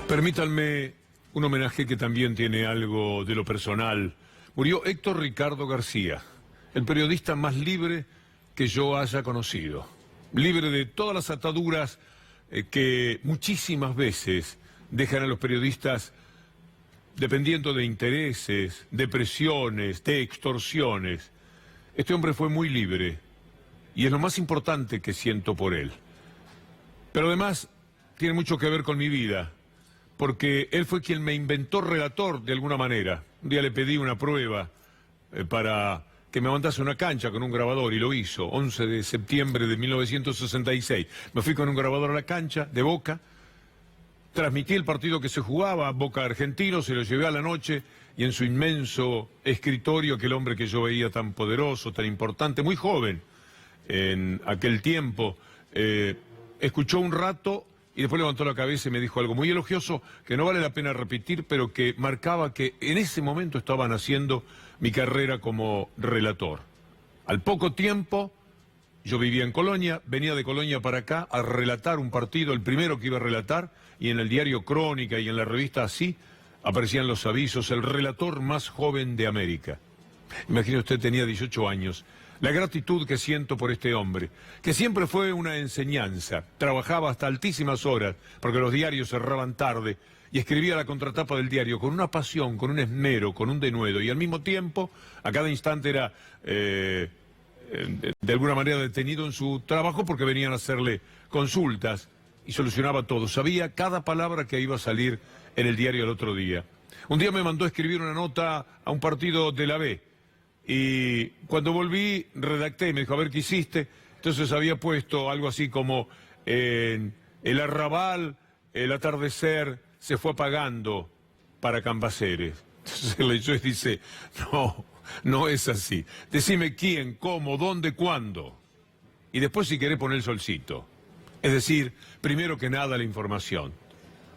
Permítanme un homenaje que también tiene algo de lo personal. Murió Héctor Ricardo García, el periodista más libre que yo haya conocido. Libre de todas las ataduras que muchísimas veces dejan a los periodistas dependiendo de intereses, de presiones, de extorsiones. Este hombre fue muy libre y es lo más importante que siento por él. Pero además tiene mucho que ver con mi vida, porque él fue quien me inventó relator de alguna manera. Un día le pedí una prueba para que me mandase una cancha con un grabador y lo hizo, 11 de septiembre de 1966. Me fui con un grabador a la cancha de Boca, transmití el partido que se jugaba, Boca Argentino, se lo llevé a la noche y en su inmenso escritorio, aquel hombre que yo veía tan poderoso, tan importante, muy joven en aquel tiempo, escuchó un rato y después levantó la cabeza y me dijo algo muy elogioso que no vale la pena repetir, pero que marcaba que en ese momento estaba naciendo mi carrera como relator. Al poco tiempo, yo vivía en Colonia, venía de Colonia para acá a relatar un partido, el primero que iba a relatar, y en el diario Crónica y en la revista Así aparecían los avisos, el relator más joven de América. Imagine usted, tenía 18 años. La gratitud que siento por este hombre, que siempre fue una enseñanza, trabajaba hasta altísimas horas, porque los diarios cerraban tarde, y escribía la contratapa del diario con una pasión, con un esmero, con un denuedo, y al mismo tiempo, a cada instante era, de alguna manera, detenido en su trabajo, porque venían a hacerle consultas, y solucionaba todo. Sabía cada palabra que iba a salir en el diario el otro día. Un día me mandó a escribir una nota a un partido de la B, y cuando volví, redacté, me dijo, a ver qué hiciste. Entonces había puesto algo así como, el arrabal, el atardecer, se fue apagando para Cambaceres. Entonces leyó y dice, no es así. Decime quién, cómo, dónde, cuándo. Y después si querés poner el solcito. Es decir, primero que nada la información.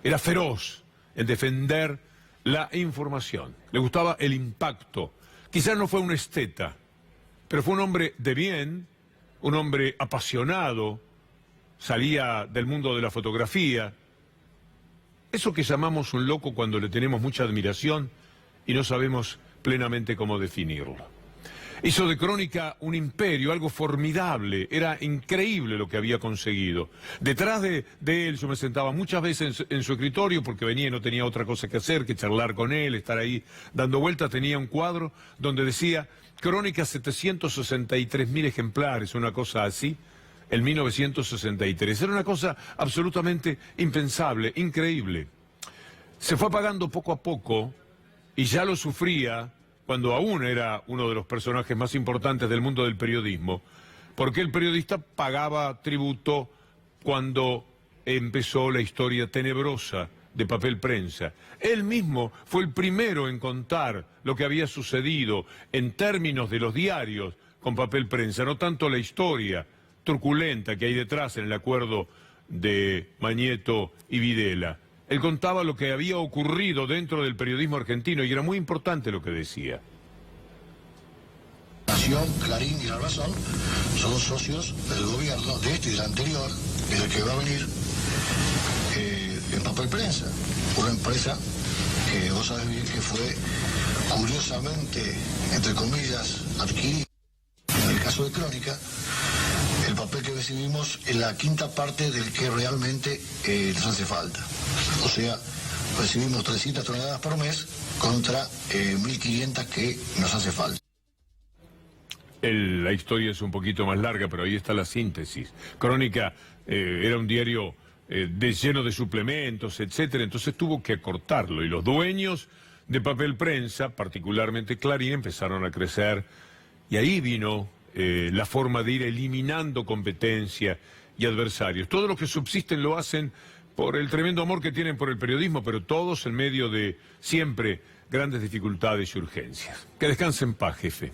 Era feroz en defender la información. Le gustaba el impacto. Quizás no fue un esteta, pero fue un hombre de bien, un hombre apasionado, salía del mundo de la fotografía. Eso que llamamos un loco cuando le tenemos mucha admiración y no sabemos plenamente cómo definirlo. Hizo de Crónica un imperio, algo formidable, era increíble lo que había conseguido. Detrás de él yo me sentaba muchas veces en su escritorio porque venía y no tenía otra cosa que hacer que charlar con él, estar ahí dando vueltas. Tenía un cuadro donde decía Crónica 763.000 ejemplares, una cosa así, en 1963. Era una cosa absolutamente impensable, increíble. Se fue apagando poco a poco y ya lo sufría cuando aún era uno de los personajes más importantes del mundo del periodismo, porque el periodista pagaba tributo cuando empezó la historia tenebrosa de Papel Prensa. Él mismo fue el primero en contar lo que había sucedido en términos de los diarios con Papel Prensa, no tanto la historia truculenta que hay detrás en el acuerdo de Mañeto y Videla. Él contaba lo que había ocurrido dentro del periodismo argentino y era muy importante lo que decía. Nación, Clarín y La Razón son socios del gobierno de este y del anterior, y del que va a venir en Papel Prensa. Una empresa que vos sabés bien que fue curiosamente, entre comillas, adquirida. En el caso de Crónica, el papel que recibimos es la quinta parte del que realmente nos hace falta. O sea, recibimos 300 toneladas por mes contra 1.500 que nos hace falta. La historia es un poquito más larga, pero ahí está la síntesis. Crónica era un diario lleno de suplementos, etcétera, entonces tuvo que acortarlo. Y los dueños de Papel Prensa, particularmente Clarín, empezaron a crecer. Y ahí vino la forma de ir eliminando competencia y adversarios. Todos los que subsisten lo hacen por el tremendo amor que tienen por el periodismo, pero todos en medio de siempre grandes dificultades y urgencias. Que descanse en paz, jefe.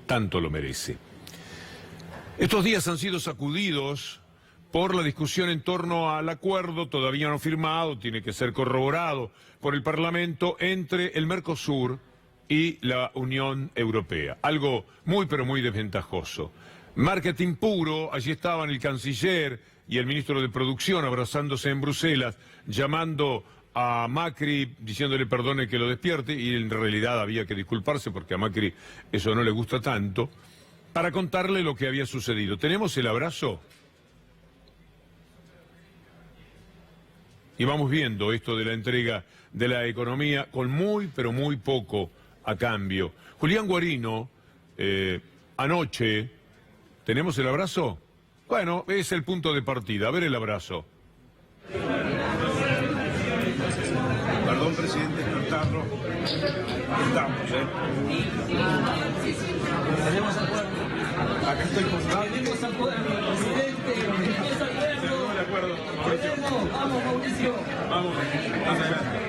Tanto lo merece. Estos días han sido sacudidos por la discusión en torno al acuerdo todavía no firmado, tiene que ser corroborado por el Parlamento, entre el Mercosur y la Unión Europea. Algo muy pero muy desventajoso. Marketing puro, allí estaban el canciller y el ministro de Producción abrazándose en Bruselas, llamando a Macri, diciéndole perdone que lo despierte, y en realidad había que disculparse porque a Macri eso no le gusta tanto, para contarle lo que había sucedido. ¿Tenemos el abrazo? Y vamos viendo esto de la entrega de la economía con muy, pero muy poco a cambio. Julián Guarino, anoche, ¿tenemos el abrazo? Bueno, es el punto de partida. A ver el abrazo. Perdón, presidente, cortarlo. Estamos, Tenemos acuerdo. Acá estoy con Tenemos acuerdo, presidente. de acuerdo. Vamos, Mauricio. Vamos, adelante.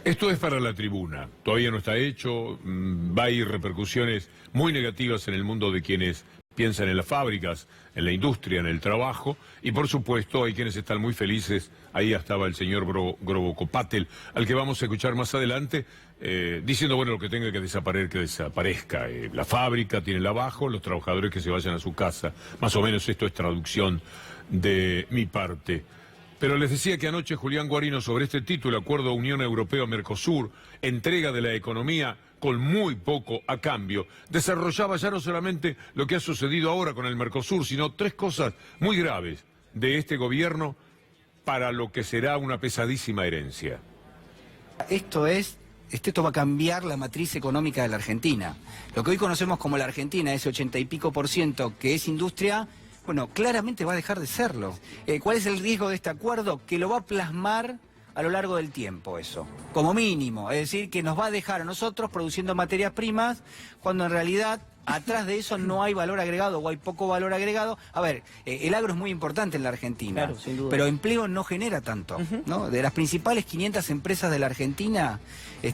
Esto es para la tribuna. Todavía no está hecho. Va a ir repercusiones muy negativas en el mundo de quienes piensan en las fábricas, en la industria, en el trabajo, y por supuesto hay quienes están muy felices. Ahí estaba el señor Grobo Patel, al que vamos a escuchar más adelante, diciendo, bueno, lo que tenga que desaparezca. La fábrica tiene el abajo, los trabajadores que se vayan a su casa. Más o menos esto es traducción de mi parte. Pero les decía que anoche Julián Guarino, sobre este título, Acuerdo Unión Europea-Mercosur, entrega de la economía con muy poco a cambio, desarrollaba ya no solamente lo que ha sucedido ahora con el Mercosur, sino tres cosas muy graves de este gobierno para lo que será una pesadísima herencia. Esto va a cambiar la matriz económica de la Argentina. Lo que hoy conocemos como la Argentina, ese 80 y pico % que es industria, bueno, claramente va a dejar de serlo. ¿Cuál es el riesgo de este acuerdo? Que lo va a plasmar a lo largo del tiempo eso, como mínimo. Es decir, que nos va a dejar a nosotros produciendo materias primas, cuando en realidad atrás de eso no hay valor agregado o hay poco valor agregado. A ver, el agro es muy importante en la Argentina, Claro, sin duda. pero empleo no genera tanto, ¿no? De las principales 500 empresas de la Argentina,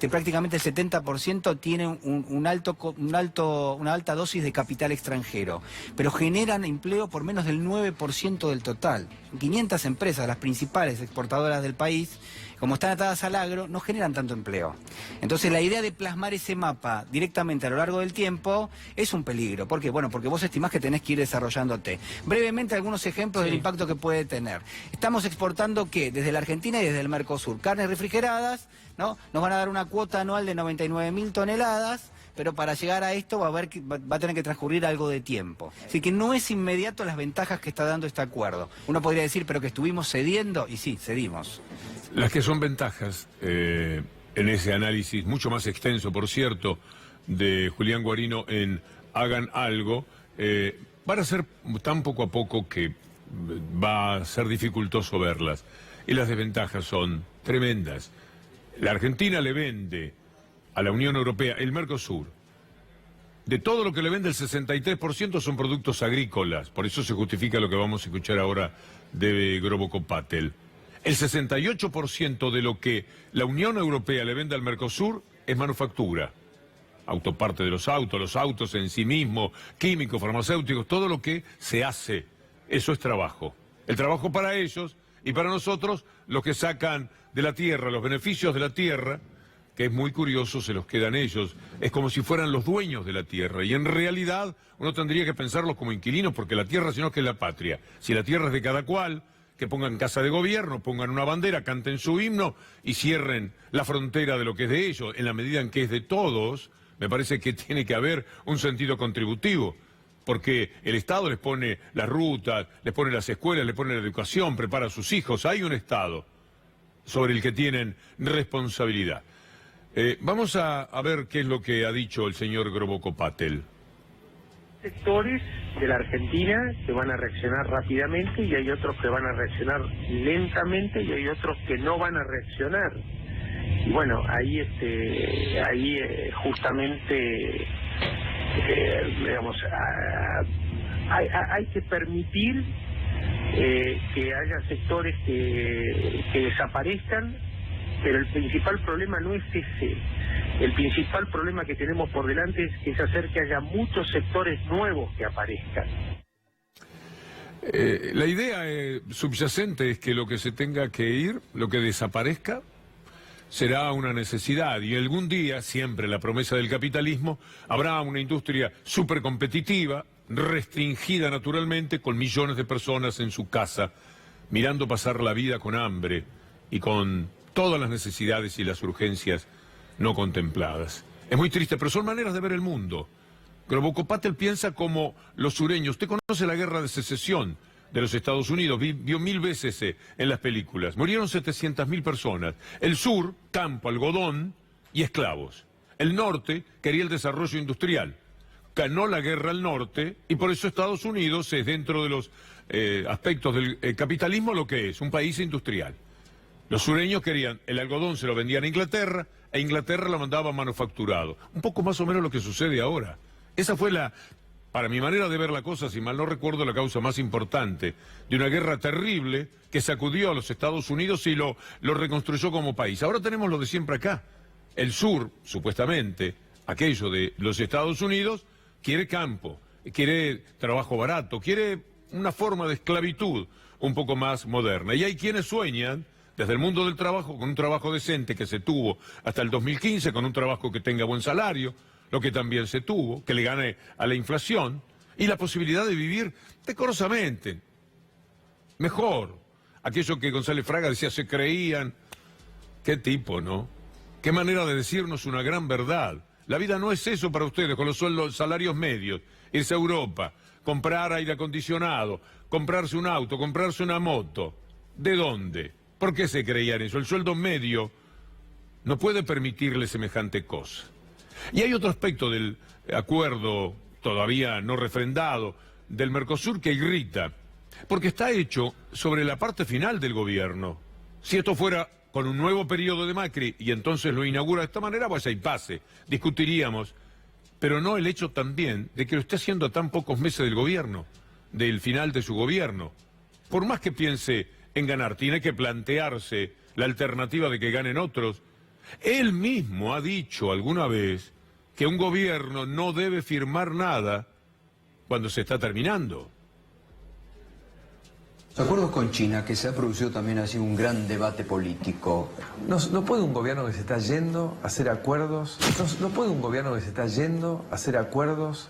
prácticamente el 70% tienen una alta dosis de capital extranjero, pero generan empleo por menos del 9% del total. 500 empresas, las principales exportadoras del país, como están atadas al agro, no generan tanto empleo. Entonces la idea de plasmar ese mapa directamente a lo largo del tiempo es un peligro. ¿Por qué? Bueno, porque vos estimás que tenés que ir desarrollándote. Brevemente algunos ejemplos del impacto que puede tener. Estamos exportando, ¿qué? Desde la Argentina y desde el Mercosur. Carnes refrigeradas, ¿no? Nos van a dar una cuota anual de 99.000 toneladas, pero para llegar a esto va a tener que transcurrir algo de tiempo. Así que no es inmediato las ventajas que está dando este acuerdo. Uno podría decir, pero que estuvimos cediendo, y sí, cedimos. Las que son ventajas, en ese análisis, mucho más extenso, por cierto, de Julián Guarino en Hagan Algo, van a ser tan poco a poco que va a ser dificultoso verlas. Y las desventajas son tremendas. La Argentina le vende a la Unión Europea el Mercosur. De todo lo que le vende, el 63% son productos agrícolas. Por eso se justifica lo que vamos a escuchar ahora de Grobo Patel. El 68% de lo que la Unión Europea le vende al Mercosur es manufactura. Autoparte de los autos en sí mismos, químicos, farmacéuticos, todo lo que se hace. Eso es trabajo. El trabajo para ellos y para nosotros, los que sacan de la tierra, los beneficios de la tierra, que es muy curioso, se los quedan ellos. Es como si fueran los dueños de la tierra. Y en realidad uno tendría que pensarlos como inquilinos, porque la tierra, si no, que es la patria. Si la tierra es de cada cual, que pongan casa de gobierno, pongan una bandera, canten su himno y cierren la frontera de lo que es de ellos. En la medida en que es de todos, me parece que tiene que haber un sentido contributivo, porque el Estado les pone las rutas, les pone las escuelas, les pone la educación, prepara a sus hijos. Hay un Estado sobre el que tienen responsabilidad. Vamos a ver qué es lo que ha dicho el señor Grobo Patel. Sectores de la Argentina que van a reaccionar rápidamente y hay otros que van a reaccionar lentamente y hay otros que no van a reaccionar. Y bueno, ahí justamente digamos, hay que permitir que haya sectores que desaparezcan, pero el principal problema no es ese. El principal problema que tenemos por delante es hacer que haya muchos sectores nuevos que aparezcan. La idea subyacente es que lo que se tenga que ir, lo que desaparezca, será una necesidad. Y algún día, siempre la promesa del capitalismo, habrá una industria súper competitiva, restringida naturalmente, con millones de personas en su casa, mirando pasar la vida con hambre y con todas las necesidades y las urgencias no contempladas. Es muy triste, pero son maneras de ver el mundo. Grobocopatel piensa como los sureños. Usted conoce la guerra de secesión de los Estados Unidos, vio 1000 veces en las películas. Murieron 700.000 personas. El sur, campo, algodón y esclavos. El norte quería el desarrollo industrial. Ganó la guerra al norte y por eso Estados Unidos es, dentro de los aspectos del capitalismo, lo que es, un país industrial. Los sureños querían, el algodón se lo vendían a Inglaterra e Inglaterra lo mandaba manufacturado. Un poco más o menos lo que sucede ahora. Esa fue para mi manera de ver la cosa, si mal no recuerdo, la causa más importante de una guerra terrible que sacudió a los Estados Unidos y lo reconstruyó como país. Ahora tenemos lo de siempre acá. El sur, supuestamente, aquello de los Estados Unidos, quiere campo, quiere trabajo barato, quiere una forma de esclavitud un poco más moderna. Y hay quienes sueñan, desde el mundo del trabajo, con un trabajo decente que se tuvo hasta el 2015, con un trabajo que tenga buen salario, lo que también se tuvo, que le gane a la inflación, y la posibilidad de vivir decorosamente, mejor. Aquello que González Fraga decía, se creían. Qué tipo, ¿no? Qué manera de decirnos una gran verdad. La vida no es eso para ustedes, con los sueldos, salarios medios, irse a Europa, comprar aire acondicionado, comprarse un auto, comprarse una moto. ¿De dónde? ¿Por qué se creían eso? El sueldo medio no puede permitirle semejante cosa. Y hay otro aspecto del acuerdo todavía no refrendado del Mercosur que irrita, porque está hecho sobre la parte final del gobierno. Si esto fuera con un nuevo periodo de Macri y entonces lo inaugura de esta manera, pues ahí pase, discutiríamos, pero no el hecho también de que lo esté haciendo a tan pocos meses del gobierno, del final de su gobierno. Por más que piense en ganar, tiene que plantearse la alternativa de que ganen otros. Él mismo ha dicho alguna vez que un gobierno no debe firmar nada cuando se está terminando. Los acuerdos con China, que se ha producido también así un gran debate político. ¿No puede un gobierno que se está yendo a hacer acuerdos? ¿No puede un gobierno que se está yendo a hacer acuerdos?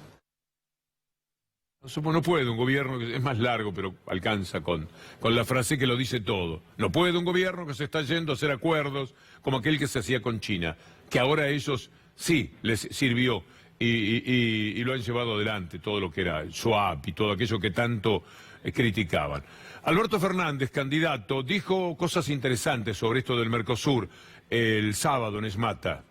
No puede un gobierno, que es más largo, pero alcanza con la frase que lo dice todo. No puede un gobierno que se está yendo a hacer acuerdos como aquel que se hacía con China, que ahora a ellos sí les sirvió y lo han llevado adelante, todo lo que era el swap y todo aquello que tanto criticaban. Alberto Fernández, candidato, dijo cosas interesantes sobre esto del Mercosur el sábado en Esmata.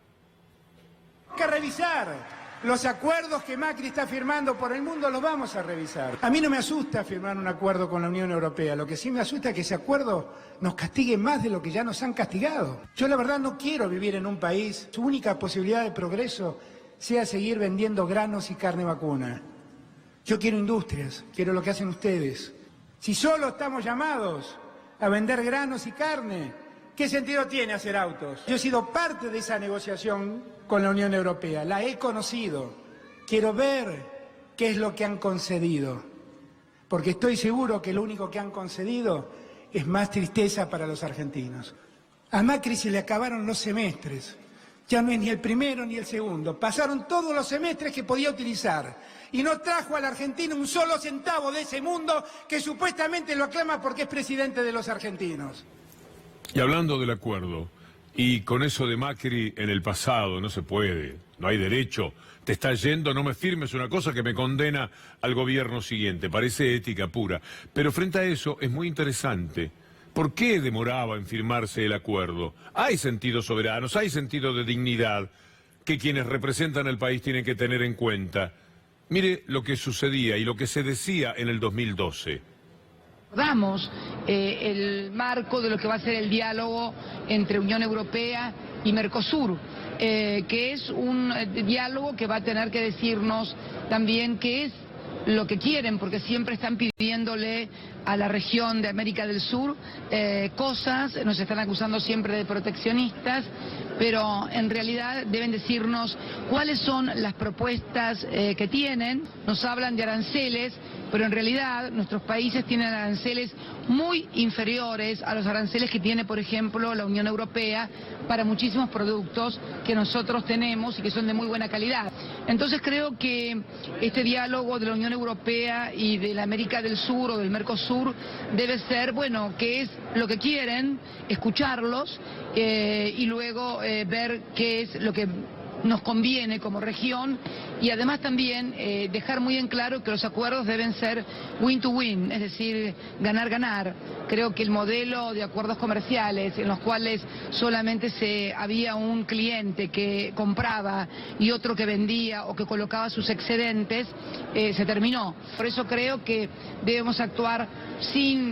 Hay que revisar. Los acuerdos que Macri está firmando por el mundo los vamos a revisar. A mí no me asusta firmar un acuerdo con la Unión Europea. Lo que sí me asusta es que ese acuerdo nos castigue más de lo que ya nos han castigado. Yo la verdad no quiero vivir en un país, su única posibilidad de progreso sea seguir vendiendo granos y carne vacuna. Yo quiero industrias, quiero lo que hacen ustedes. Si solo estamos llamados a vender granos y carne, ¿qué sentido tiene hacer autos? Yo he sido parte de esa negociación con la Unión Europea, la he conocido. Quiero ver qué es lo que han concedido, porque estoy seguro que lo único que han concedido es más tristeza para los argentinos. A Macri se le acabaron los semestres, ya no es ni el primero ni el segundo, pasaron todos los semestres que podía utilizar y no trajo a la Argentina un solo centavo de ese mundo que supuestamente lo aclama porque es presidente de los argentinos. Y hablando del acuerdo, y con eso de Macri en el pasado, no se puede, no hay derecho, te está yendo, no me firmes una cosa que me condena al gobierno siguiente, parece ética pura. Pero frente a eso es muy interesante, ¿por qué demoraba en firmarse el acuerdo? Hay sentidos soberanos, hay sentido de dignidad que quienes representan al país tienen que tener en cuenta. Mire lo que sucedía y lo que se decía en el 2012. Damos el marco de lo que va a ser el diálogo entre Unión Europea y Mercosur, que es un diálogo que va a tener que decirnos también qué es lo que quieren, porque siempre están pidiéndole a la región de América del Sur cosas, nos están acusando siempre de proteccionistas, pero en realidad deben decirnos cuáles son las propuestas que tienen. Nos hablan de aranceles pero en realidad nuestros países tienen aranceles muy inferiores a los aranceles que tiene, por ejemplo, la Unión Europea para muchísimos productos que nosotros tenemos y que son de muy buena calidad. Entonces creo que este diálogo de la Unión Europea y de la América del Sur o del Mercosur debe ser, bueno, qué es lo que quieren, escucharlos y luego ver qué es lo que nos conviene como región y además también dejar muy en claro que los acuerdos deben ser win-to-win, es decir, ganar-ganar. Creo que el modelo de acuerdos comerciales en los cuales solamente había un cliente que compraba y otro que vendía o que colocaba sus excedentes, se terminó. Por eso creo que debemos actuar sin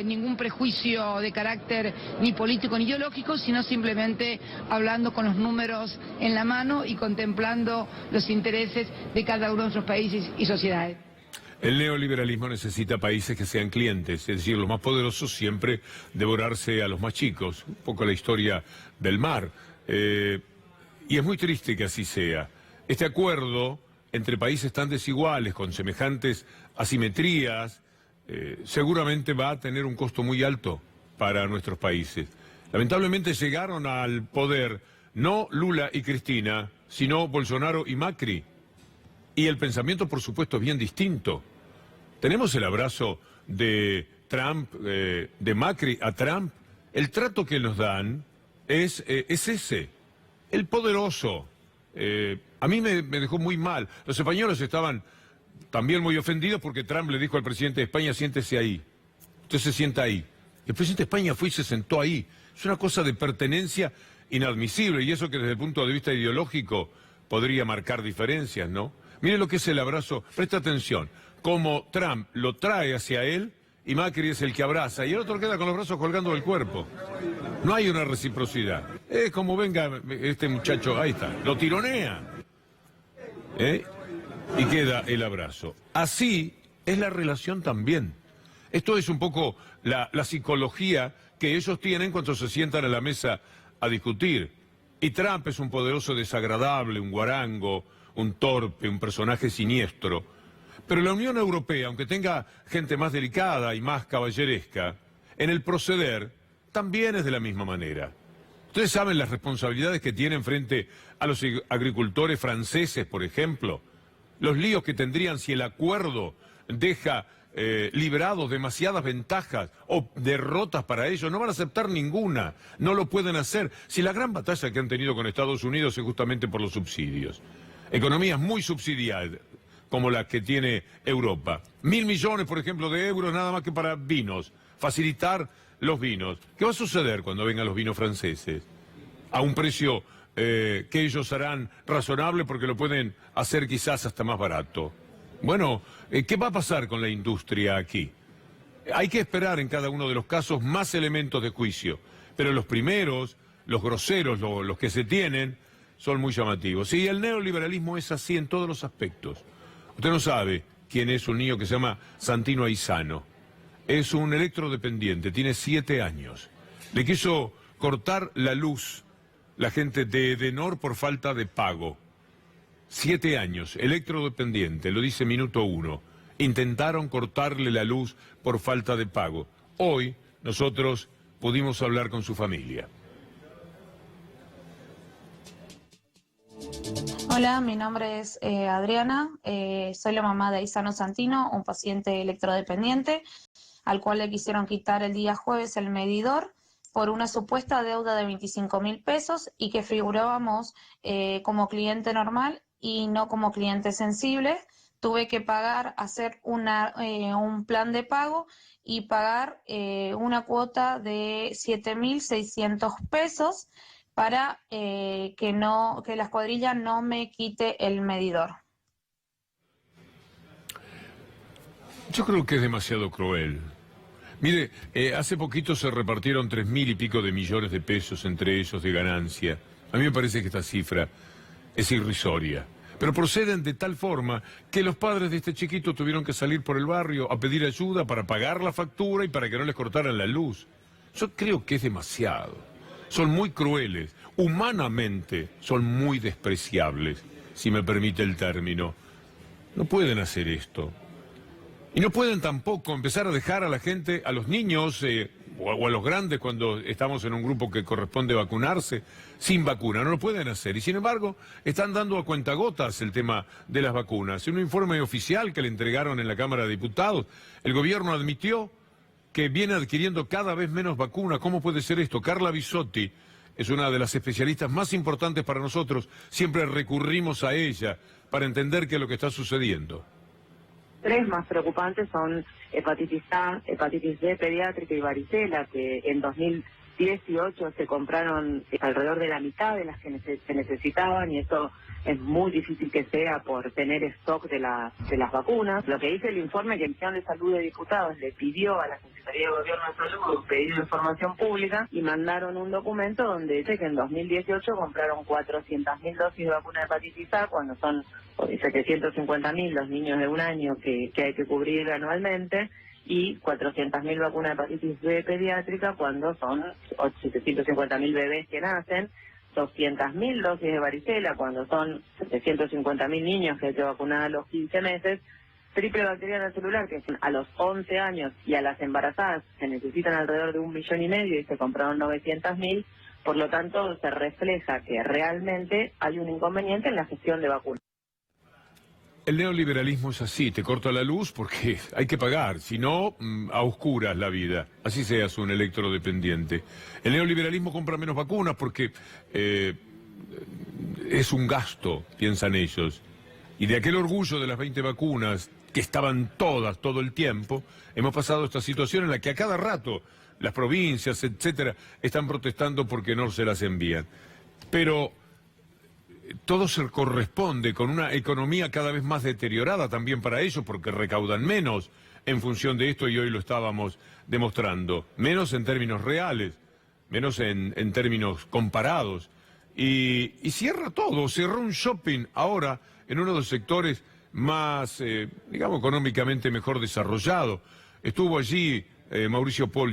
ningún prejuicio de carácter ni político ni ideológico, sino simplemente hablando con los números en la mano y contemplando los intereses de cada uno de nuestros países y sociedades. El neoliberalismo necesita países que sean clientes, es decir, los más poderosos siempre devorarse a los más chicos, un poco la historia del mar. Y es muy triste que así sea. Este acuerdo entre países tan desiguales, con semejantes asimetrías, seguramente va a tener un costo muy alto para nuestros países. Lamentablemente llegaron al poder no Lula y Cristina, sino Bolsonaro y Macri. Y el pensamiento, por supuesto, es bien distinto. Tenemos el abrazo de Trump, de Macri a Trump. El trato que nos dan es ese, el poderoso. A mí me dejó muy mal. Los españoles estaban también muy ofendidos porque Trump le dijo al presidente de España, siéntese ahí. Usted se sienta ahí. El presidente de España fue y se sentó ahí. Es una cosa de pertenencia inadmisible, y eso que desde el punto de vista ideológico podría marcar diferencias, ¿no? Mire lo que es el abrazo, presta atención, como Trump lo trae hacia él y Macri es el que abraza, y el otro queda con los brazos colgando del cuerpo. No hay una reciprocidad. Es como venga este muchacho, ahí está, lo tironea. Y queda el abrazo. Así es la relación también. Esto es un poco la psicología que ellos tienen cuando se sientan a la mesa a discutir. Y Trump es un poderoso desagradable, un guarango, un torpe, un personaje siniestro. Pero la Unión Europea, aunque tenga gente más delicada y más caballeresca, en el proceder también es de la misma manera. Ustedes saben las responsabilidades que tienen frente a los agricultores franceses, por ejemplo. Los líos que tendrían si el acuerdo deja librados demasiadas ventajas o derrotas para ellos. No van a aceptar ninguna, no lo pueden hacer. Si la gran batalla que han tenido con Estados Unidos es justamente por los subsidios. Economías muy subsidiadas, como la que tiene Europa. 1.000 millones, por ejemplo, de euros nada más que para vinos, facilitar los vinos. ¿Qué va a suceder cuando vengan los vinos franceses? A un precio que ellos harán razonable porque lo pueden hacer quizás hasta más barato. Bueno, ¿qué va a pasar con la industria aquí? Hay que esperar en cada uno de los casos más elementos de juicio, pero los primeros, los groseros, los que se tienen, son muy llamativos. Y el neoliberalismo es así en todos los aspectos. Usted no sabe quién es un niño que se llama Santino Aizano. Es un electrodependiente, tiene 7 años. Le quiso cortar la luz la gente de Edenor por falta de pago. 7 años, electrodependiente, lo dice Minuto 1. Intentaron cortarle la luz por falta de pago. Hoy nosotros pudimos hablar con su familia. Hola, mi nombre es Adriana, soy la mamá de Aizano Santino, un paciente electrodependiente, al cual le quisieron quitar el día jueves el medidor por una supuesta deuda de 25.000 pesos y que figurábamos como cliente normal y no como cliente sensible. Tuve que pagar, hacer un plan de pago y pagar una cuota de 7.600 pesos para que la escuadrilla no me quite el medidor. Yo creo que es demasiado cruel. Mire, hace poquito se repartieron 3.000 y pico de millones de pesos entre ellos de ganancia. A mí me parece que esta cifra es irrisoria. Pero proceden de tal forma que los padres de este chiquito tuvieron que salir por el barrio a pedir ayuda para pagar la factura y para que no les cortaran la luz. Yo creo que es demasiado. Son muy crueles. Humanamente son muy despreciables, si me permite el término. No pueden hacer esto. Y no pueden tampoco empezar a dejar a la gente, a los niños o a los grandes cuando estamos en un grupo que corresponde vacunarse, sin vacuna. No lo pueden hacer. Y sin embargo, están dando a cuentagotas el tema de las vacunas. En un informe oficial que le entregaron en la Cámara de Diputados, el gobierno admitió que viene adquiriendo cada vez menos vacunas. ¿Cómo puede ser esto? Carla Bisotti es una de las especialistas más importantes para nosotros. Siempre recurrimos a ella para entender qué es lo que está sucediendo. Tres más preocupantes son hepatitis A, hepatitis B pediátrica y varicela, que en 2018 se compraron alrededor de la mitad de las que se necesitaban, y eso es muy difícil que sea por tener stock de las vacunas. Lo que dice el informe que la Comisión de Salud de Diputados le pidió a la Secretaría de Gobierno de Salud un pedido de información pública y mandaron un documento donde dice que en 2018 compraron 400.000 dosis de vacuna de hepatitis A, cuando son 750.000 los niños de un año que hay que cubrir anualmente, y 400.000 vacunas de hepatitis B pediátrica cuando son 750.000 bebés que nacen, 200.000 dosis de varicela cuando son 750.000 niños que hay que vacunar a los 15 meses, triple bacteriana celular que a los 11 años, y a las embarazadas se necesitan alrededor de 1,5 millones y se compraron 900.000, por lo tanto se refleja que realmente hay un inconveniente en la gestión de vacunas. El neoliberalismo es así, te corta la luz porque hay que pagar, si no, a oscuras la vida, así seas un electrodependiente. El neoliberalismo compra menos vacunas porque es un gasto, piensan ellos. Y de aquel orgullo de las 20 vacunas, que estaban todas, todo el tiempo, hemos pasado a esta situación en la que a cada rato las provincias, etcétera, están protestando porque no se las envían. Pero todo se corresponde con una economía cada vez más deteriorada también para ellos, porque recaudan menos en función de esto, y hoy lo estábamos demostrando. Menos en términos reales, menos en términos comparados. Y cierra todo, cerró un shopping ahora en uno de los sectores más, digamos, económicamente mejor desarrollado. Estuvo allí Mauricio Pol.